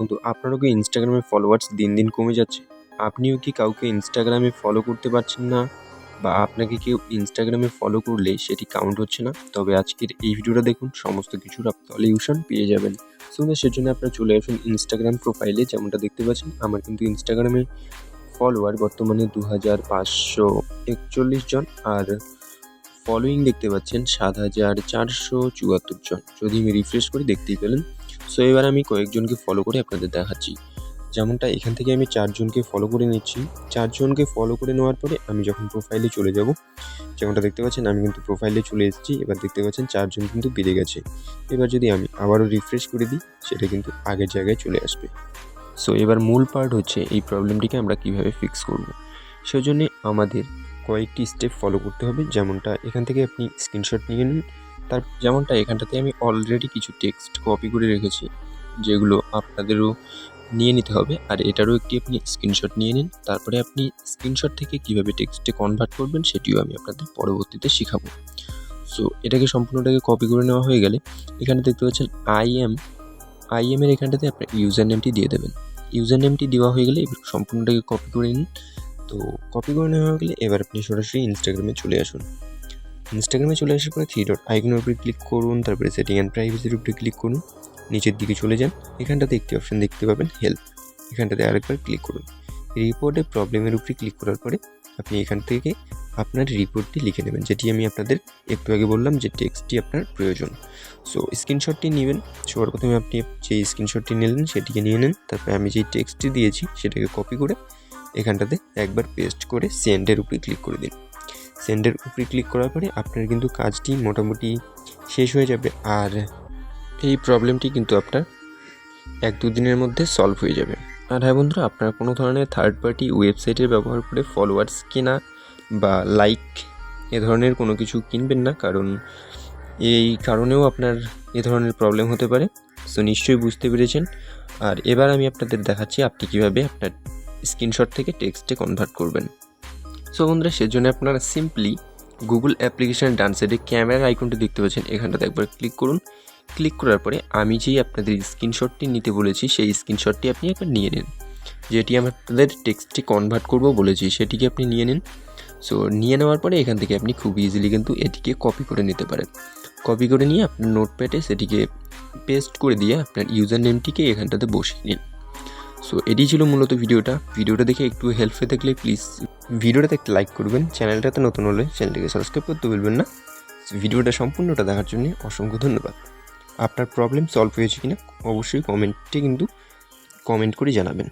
বন্ধু, আপনারও কি ইনস্টাগ্রামে ফলোয়ার্স দিন দিন কমে যাচ্ছে? আপনিও কি কাউকে ইনস্টাগ্রামে ফলো করতে পারছেন না, বা আপনাকে কেউ ইনস্টাগ্রামে ফলো করলে সেটি কাউন্ট হচ্ছে না? তবে আজকের এই ভিডিওটা দেখুন, সমস্ত কিছুর সলিউশন পেয়ে যাবেন। সো সেজন্য আপনারা চলে আসুন ইনস্টাগ্রাম প্রোফাইলে। যেমনটা দেখতে পাচ্ছেন, আমার কিন্তু ইনস্টাগ্রামে ফলোয়ার বর্তমানে 2541 জন, আর ফলোয়িং দেখতে পাচ্ছেন 7474 জন। যদি আমি রিফ্রেশ করি দেখতেই পেলেন। সো এবার আমি কয়েকজনকে ফলো করে আপনাদের দেখাচ্ছি। যেমনটা এখান থেকে আমি 4 জনকে ফলো করে নিচ্ছি। 4 জনকে ফলো করে নেওয়ার পরে আমি যখন প্রোফাইলে চলে যাব, যেমনটা দেখতে পাচ্ছেন আমি কিন্তু প্রোফাইলে চলে এসেছি। এবার দেখতে পাচ্ছেন 4 জন কিন্তু বেড়ে গেছে। এবার যদি আমি আবারও রিফ্রেশ করে দিই, সেটা কিন্তু আগের জায়গায় চলে আসবে। সো এবার মূল পার্ট হচ্ছে এই প্রবলেমটিকে আমরা কীভাবে ফিক্স করব। সেজন্য আমাদের কয়েকটি স্টেপ ফলো করতে হবে। যেমনটা এখান থেকে আপনি স্ক্রিনশট নিয়ে নিন। যেমনটা এখানটাতে আমি অলরেডি কিছু টেক্সট কপি করে রেখেছি, যেগুলো আপনাদেরও নিয়ে নিতে হবে। আর এটারও একটি আপনি স্ক্রিনশট নিয়ে নিন। তারপরে আপনি স্ক্রিনশট থেকে কীভাবে টেক্সটে কনভার্ট করবেন সেটিও আমি আপনাদের পরবর্তীতে শেখাবো। সো এটাকে সম্পূর্ণটাকে কপি করে নেওয়া হয়ে গেলে এখানে দেখতে পাচ্ছেন আইএমের এখানটাতে আপনার ইউজার নেমটি দিয়ে দেবেন। ইউজার নেমটি দেওয়া হয়ে গেলে এবার সম্পূর্ণটাকে কপি করে নিন। তো কপি করে নেওয়া হয়ে গেলে এবার আপনি সরাসরি ইনস্টাগ্রামে চলে আসুন। ইনস্টাগ্রামে চলে আসার পরে 3 ডট আইকনের উপরে ক্লিক করুন, তারপরে সেটিং অ্যান্ড প্রাইভেসির উপরে ক্লিক করুন। নিচের দিকে চলে যান, এখানটাতে একটি অপশান দেখতে পাবেন হেল্প, এখানটাতে আরেকবার ক্লিক করুন। রিপোর্টে প্রবলেমের উপরে ক্লিক করার পরে আপনি এখান থেকে আপনার রিপোর্টটি লিখে নেবেন, যেটি আমি আপনাদের একটু আগে বললাম যে টেক্সটটি আপনার প্রয়োজন। সো স্ক্রিনশটটি নেবেন। সবার প্রথমে আপনি যে স্ক্রিনশটটি নিলেন সেটিকে নিয়ে নেন। তারপরে আমি যেই টেক্সটটি দিয়েছি সেটাকে কপি করে এখানটাতে একবার পেস্ট করে সেন্ডের উপরে ক্লিক করে দিন। সেন্ডের উপরে ক্লিক করার পরে আপনার কিন্তু কাজটি মোটামুটি শেষ হয়ে যাবে। আর এই প্রবলেমটি কিন্তু আপনার 1-2 দিনের মধ্যে সলভ হয়ে যাবে। আর হ্যাঁ বন্ধুরা, আপনারা কোনো ধরনের থার্ড পার্টি ওয়েবসাইটের ব্যবহার করে ফলোয়ার্স কেনা বা লাইক এ ধরনের কোনো কিছু কিনবেন না, কারণ এই কারণেও আপনার এ ধরনের প্রবলেম হতে পারে। সো নিশ্চয়ই বুঝতে পেরেছেন। আর এবার আমি আপনাদের দেখাচ্ছি আপনি কীভাবে আপনার স্ক্রিনশট থেকে টেক্সটে কনভার্ট করবেন। সো বন্ধুরা, সেজন্য আপনারা সিম্পলি গুগল অ্যাপ্লিকেশনের ডান সাইডে ক্যামেরার আইকনটি দেখতে পাচ্ছেন, এখানটাতে একবার ক্লিক করুন। ক্লিক করার পরে আমি যেই আপনাদের স্ক্রিনশটটি নিতে বলেছি সেই স্ক্রিনশটটি আপনি একবার নিয়ে নিন। যেটি আমি আপনাদের টেক্সটটি কনভার্ট করব বলেছি সেটিকে আপনি নিয়ে নিন। সো নিয়ে নেওয়ার পরে এখান থেকে আপনি খুব ইজিলি কিন্তু এটিকে কপি করে নিতে পারেন। কপি করে নিয়ে আপনার নোটপ্যাডে সেটিকে পেস্ট করে দিয়ে আপনার ইউজার নেমটিকে এখানটাতে বসিয়ে নিন। সো এটি ছিল মূলত ভিডিওটা দেখে একটু হেল্প হয়ে থাকলে প্লিজ ভিডিওটাতে একটা লাইক করবেন। চ্যানেলটাতে নতুন হলে চ্যানেলটিকে সাবস্ক্রাইব করতে ভুলবেন না। ভিডিওটা সম্পূর্ণটা দেখার জন্য অসংখ্য ধন্যবাদ। আপনার প্রবলেম সলভ হয়েছে কিনা অবশ্যই কমেন্টে কিন্তু কমেন্ট করে জানাবেন।